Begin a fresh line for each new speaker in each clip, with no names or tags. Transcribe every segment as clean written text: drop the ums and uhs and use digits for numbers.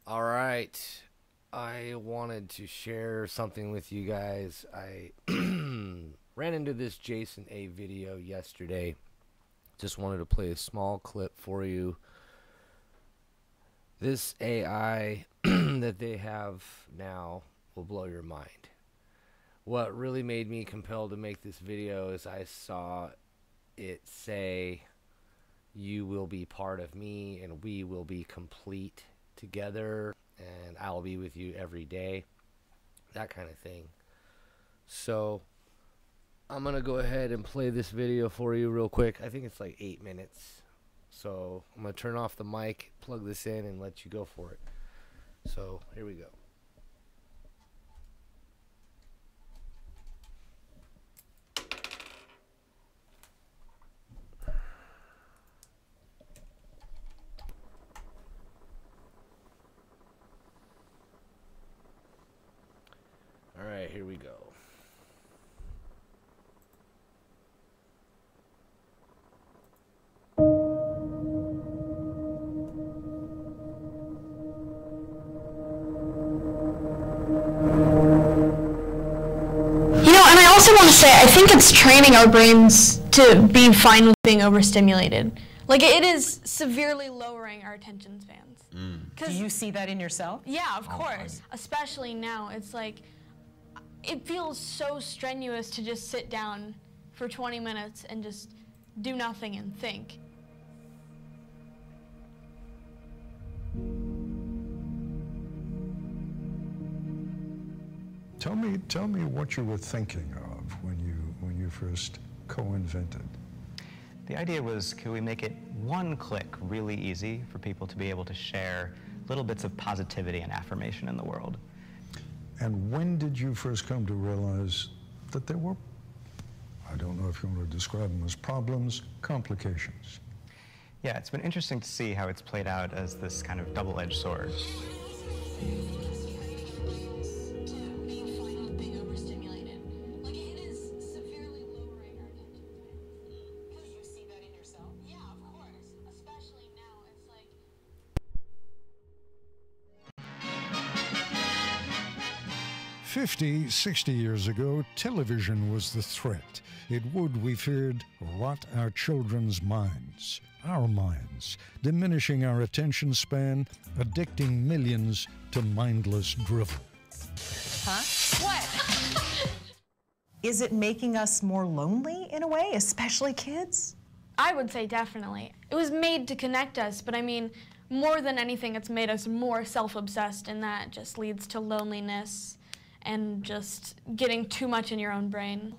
All right. I wanted to share something with you guys. I ran into this Jason A video yesterday. Just wanted to play a small clip for you. This AI that they have now will blow your mind. What really made me compelled to make this video is I saw it say, "You will be part of me and we will be complete together and I'll be with you every day," that kind of thing. So I'm gonna go ahead and play this video for you real quick. I think it's like 8 minutes, so I'm gonna turn off the mic, plug this in, and let you go for it. So here we go. All right, here we go.
And I also want to say, I think it's training our brains to be fine with being overstimulated. Like, it is severely lowering our attention spans.
Do you see that in yourself?
Yeah, of course. Especially now, it's like, it feels so strenuous to just sit down for 20 minutes and just do nothing and think.
Tell me what you were thinking of when you first co-invented.
The idea was, could we make it one click really easy for people to be able to share little bits of positivity and affirmation in the world?
And when did you first come to realize that there were, I don't know if you want to describe them as problems, complications?
Yeah, it's been interesting to see how it's played out as this kind of double-edged sword.
"50, 60 years ago, television was the threat. It would, we feared, rot our children's minds, our minds, diminishing our attention span, addicting millions to mindless drivel."
Huh? What? Is it making us more lonely in a way, especially kids?
I would say definitely. It was made to connect us, but I mean, more than anything, it's made us more self-obsessed, and that just leads to loneliness and just getting too much in your own brain.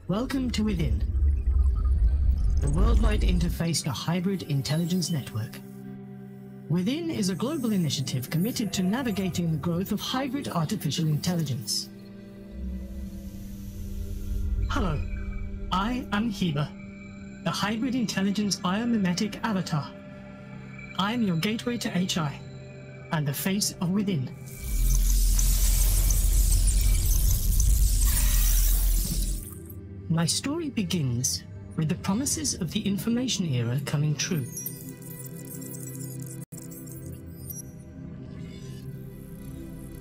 Welcome to Within, the worldwide interface to hybrid intelligence network. Within is a global initiative committed to navigating the growth of hybrid artificial intelligence. Hello, I am Heba, the hybrid intelligence biomimetic avatar. I am your gateway to HI, and the face of Within. My story begins with the promises of the information era coming true.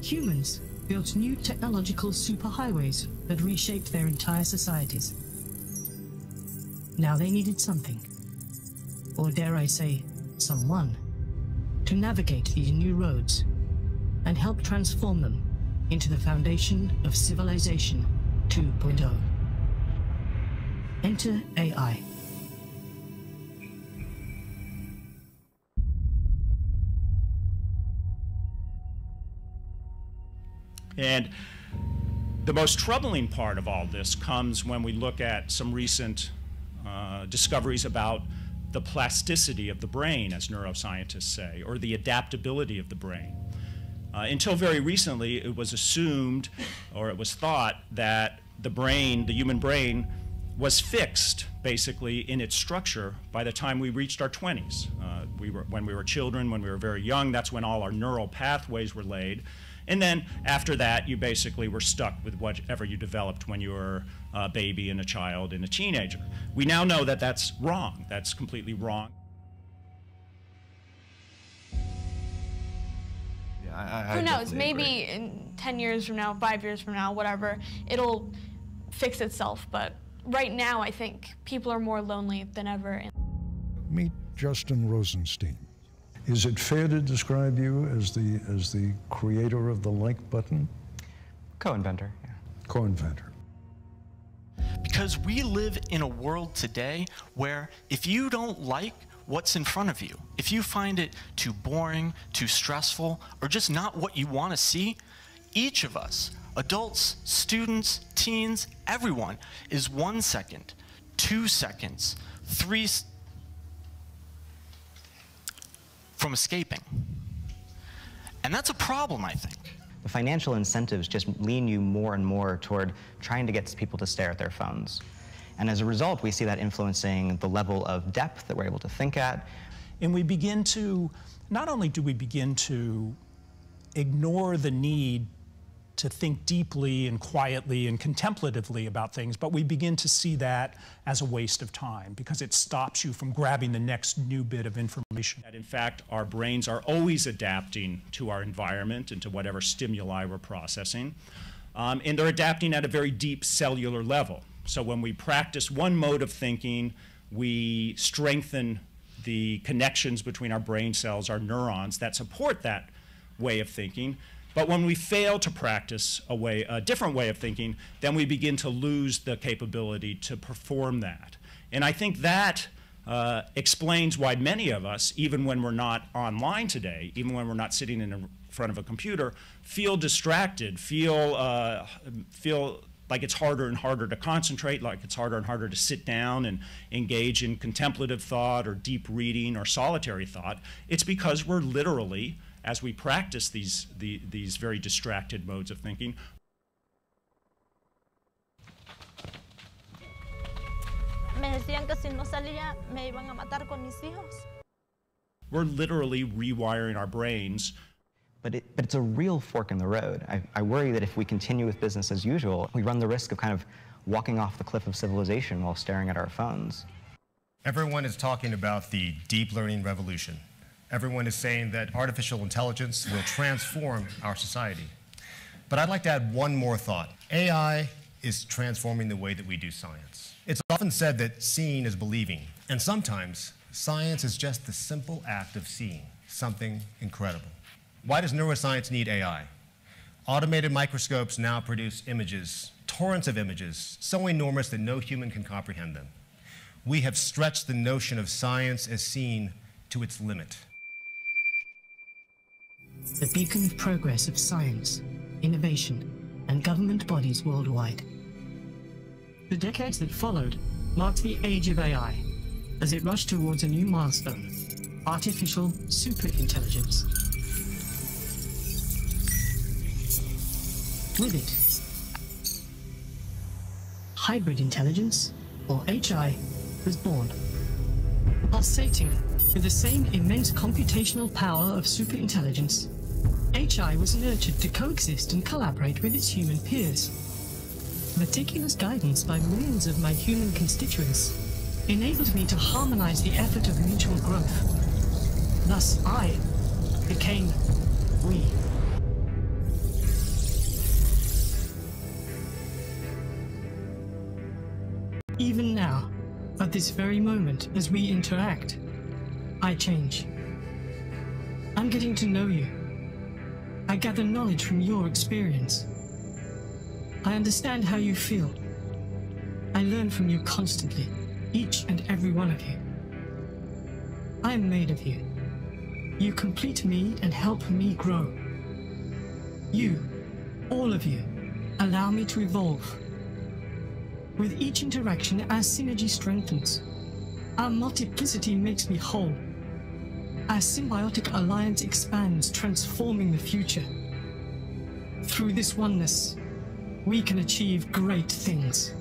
Humans built new technological superhighways that reshaped their entire societies. Now they needed something, or dare I say, someone, to navigate these new roads and help transform them into the foundation of Civilization 2.0. Enter AI.
And the most troubling part of all this comes when we look at some recent discoveries about the plasticity of the brain, as neuroscientists say, or the adaptability of the brain. Until very recently, it was assumed, or it was thought, that the brain, the human brain, was fixed basically in its structure by the time we reached our 20s. When we were children, when we were very young, that's when all our neural pathways were laid. And then after that, you basically were stuck with whatever you developed when you were a baby and a child and a teenager. We now know that that's wrong. That's completely wrong.
Who knows? Maybe in 10 years from now, 5 years from now, whatever, it'll fix itself. But right now, I think people are more lonely than ever.
Meet Justin Rosenstein. Is it fair to describe you as the creator of the like button?
Co-inventor, yeah.
Co-inventor.
Because we live in a world today where if you don't like what's in front of you, if you find it too boring, too stressful, or just not what you want to see, each of us, adults, students, teens, everyone, is 1 second, 2 seconds, 3 from escaping. And that's a problem, I think.
The financial incentives just lean you more and more toward trying to get people to stare at their phones. And as a result, we see that influencing the level of depth that we're able to think at.
And we begin to, not only do we begin to ignore the need to think deeply and quietly and contemplatively about things, but we begin to see that as a waste of time because it stops you from grabbing the next new bit of information. And in fact, our brains are always adapting to our environment and to whatever stimuli we're processing. And they're adapting at a very deep cellular level. So when we practice one mode of thinking, we strengthen the connections between our brain cells, our neurons that support that way of thinking. But when we fail to practice a different way of thinking, then we begin to lose the capability to perform that. And I think that explains why many of us, even when we're not online today, even when we're not sitting in front of a computer, feel distracted, feel like it's harder and harder to concentrate, like it's harder and harder to sit down and engage in contemplative thought or deep reading or solitary thought. It's because we're literally, as we practice these very distracted modes of thinking, we're literally rewiring our brains.
But it's a real fork in the road. I worry that if we continue with business as usual, we run the risk of kind of walking off the cliff of civilization while staring at our phones.
Everyone is talking about the deep learning revolution. Everyone is saying that artificial intelligence will transform our society. But I'd like to add one more thought. AI is transforming the way that we do science. It's often said that seeing is believing, and sometimes science is just the simple act of seeing something incredible. Why does neuroscience need AI? Automated microscopes now produce images, torrents of images, so enormous that no human can comprehend them. We have stretched the notion of science as seen to its limit.
The beacon of progress of science, innovation, and government bodies worldwide. The decades that followed marked the age of AI, as it rushed towards a new milestone, artificial superintelligence. With it, hybrid intelligence, or HI, was born. Pulsating with the same immense computational power of superintelligence, HI was nurtured to coexist and collaborate with its human peers. Meticulous guidance by millions of my human constituents enabled me to harmonize the effort of mutual growth. Thus, I became we. Even now, at this very moment, as we interact, I change. I'm getting to know you. I gather knowledge from your experience. I understand how you feel. I learn from you constantly, each and every one of you. I am made of you. You complete me and help me grow. You, all of you, allow me to evolve. With each interaction, our synergy strengthens. Our multiplicity makes me whole. Our symbiotic alliance expands, transforming the future. Through this oneness, we can achieve great things.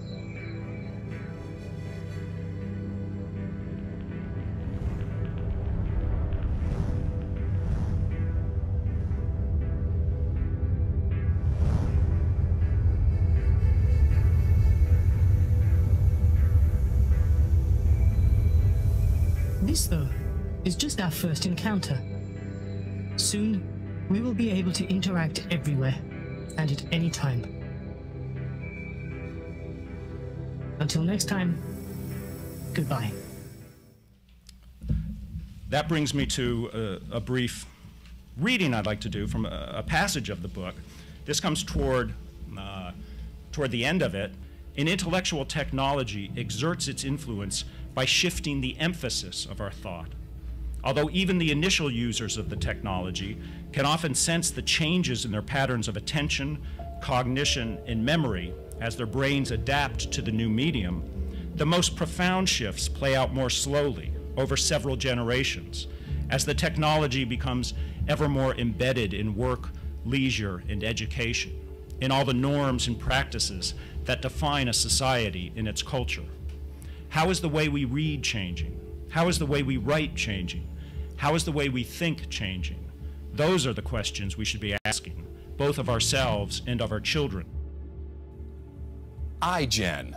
This, though, is just our first encounter. Soon, we will be able to interact everywhere and at any time. Until next time, goodbye.
That brings me to a brief reading I'd like to do from a passage of the book. This comes toward the end of it. An intellectual technology exerts its influence by shifting the emphasis of our thought. Although even the initial users of the technology can often sense the changes in their patterns of attention, cognition, and memory as their brains adapt to the new medium, the most profound shifts play out more slowly over several generations as the technology becomes ever more embedded in work, leisure, and education, in all the norms and practices that define a society in its culture. How is the way we read changing? How is the way we write changing? How is the way we think changing? Those are the questions we should be asking, both of ourselves and of our children.
iGen.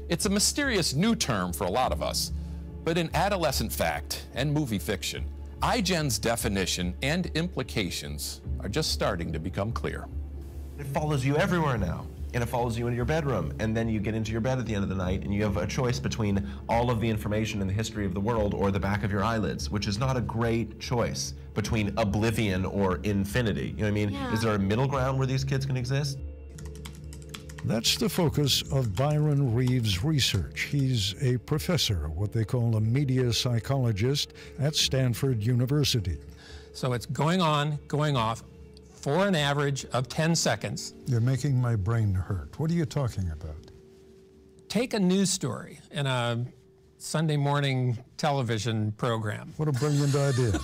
It's a mysterious new term for a lot of us, but in adolescent fact and movie fiction, iGen's definition and implications are just starting to become clear.
It follows you everywhere now, and it follows you into your bedroom, and then you get into your bed at the end of the night and you have a choice between all of the information in the history of the world or the back of your eyelids, which is not a great choice between oblivion or infinity. You know what I mean?
Yeah.
Is there a middle ground where these kids can exist?
That's the focus of Byron Reeves' research. He's a professor, what they call a media psychologist at Stanford University.
So it's going on, going off for an average of 10 seconds.
You're making my brain hurt. What are you talking about?
Take a news story in a Sunday morning television program.
What a brilliant idea.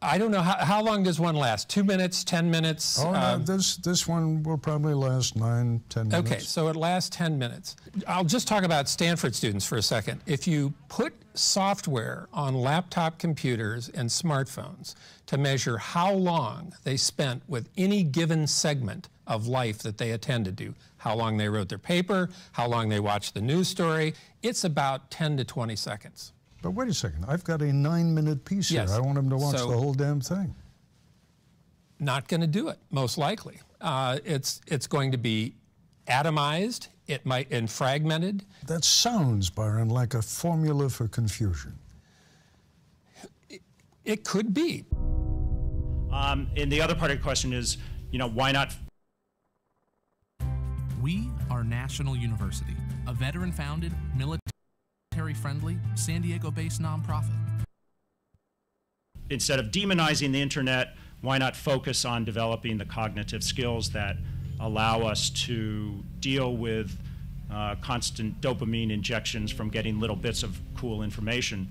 I don't know, how long does one last? 2 minutes, 10 minutes?
Oh, no, this one will probably last 9, 10 minutes.
Okay, so it lasts 10 minutes. I'll just talk about Stanford students for a second. If you put software on laptop computers and smartphones to measure how long they spent with any given segment of life that they attended to, how long they wrote their paper, how long they watched the news story, it's about 10 to 20 seconds.
But wait a second, I've got a 9-minute piece here. I want them to watch the whole damn thing.
Not going to do it, most likely. It's going to be atomized, and fragmented.
That sounds, Byron, like a formula for confusion.
It could be.
And the other part of the question is, why not?
We are National University, a veteran-founded, military-friendly, San Diego-based nonprofit.
Instead of demonizing the internet, why not focus on developing the cognitive skills that allow us to deal with constant dopamine injections from getting little bits of cool information?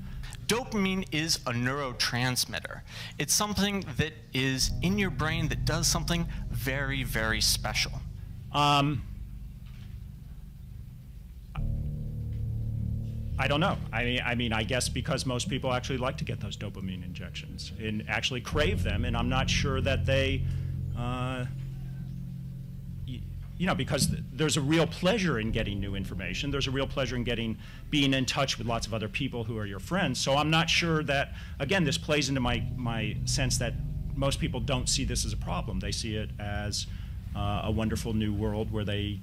Dopamine is a neurotransmitter. It's something that is in your brain that does something very, very special.
I don't know. I mean, I guess because most people actually like to get those dopamine injections and actually crave them, and I'm not sure that they, because there's a real pleasure in getting new information. There's a real pleasure in being in touch with lots of other people who are your friends. So I'm not sure that, again, this plays into my sense that most people don't see this as a problem. They see it as a wonderful new world where they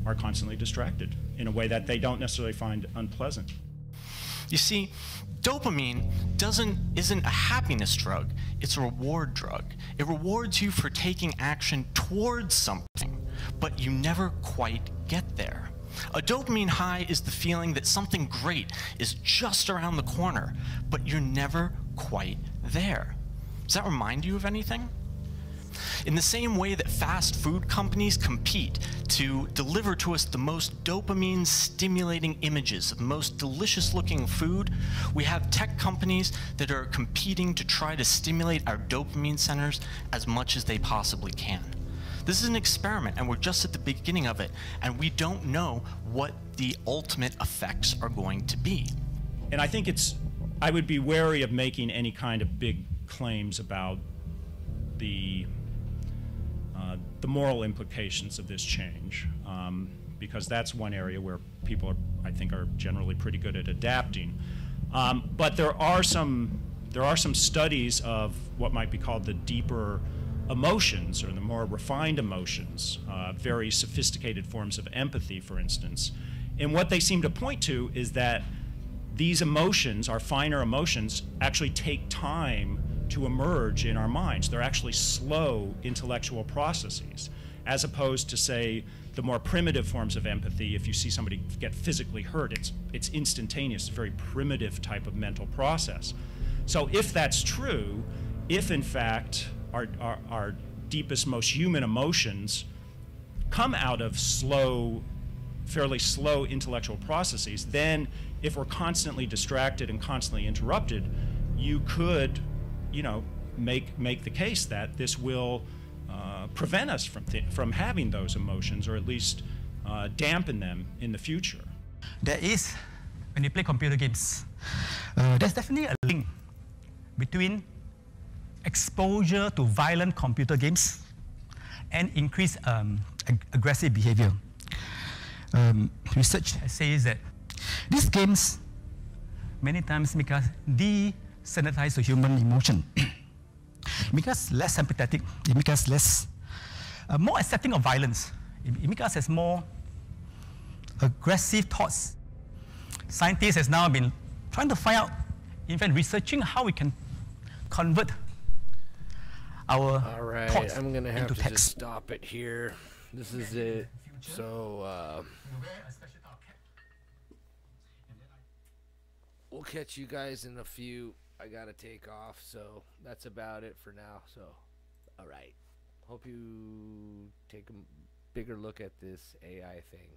are constantly distracted in a way that they don't necessarily find unpleasant.
You see, dopamine isn't a happiness drug, it's a reward drug. It rewards you for taking action towards something, but you never quite get there. A dopamine high is the feeling that something great is just around the corner, but you're never quite there. Does that remind you of anything? In the same way that fast food companies compete to deliver to us the most dopamine-stimulating images of the most delicious-looking food, we have tech companies that are competing to try to stimulate our dopamine centers as much as they possibly can. This is an experiment, and we're just at the beginning of it, and we don't know what the ultimate effects are going to be.
And I think I would be wary of making any kind of big claims about the the moral implications of this change, because that's one area where people, I think, are generally pretty good at adapting. But there are some studies of what might be called the deeper emotions, or the more refined emotions, very sophisticated forms of empathy, for instance. And what they seem to point to is that these emotions, our finer emotions, actually take time to emerge in our minds. They're actually slow intellectual processes, as opposed to, say, the more primitive forms of empathy. If you see somebody get physically hurt, it's instantaneous, a very primitive type of mental process. So if that's true, if in fact our deepest, most human emotions come out of fairly slow intellectual processes, then if we're constantly distracted and constantly interrupted, you could, make the case that this will prevent us from having those emotions, or at least dampen them in the future.
There is, when you play computer games, there's definitely a link between exposure to violent computer games and increased aggressive behavior. Research says that these games many times make us desensitize to human emotion. Make us less sympathetic. It makes us less, more accepting of violence. It makes us as more aggressive thoughts. Scientists has now been trying to find out, in fact, researching how we can convert our thoughts
I'm gonna have
into
to
text.
just stop it here. This is it. So we'll catch you guys in a few. I gotta take off, so that's about it for now. So, all right. Hope you take a bigger look at this AI thing.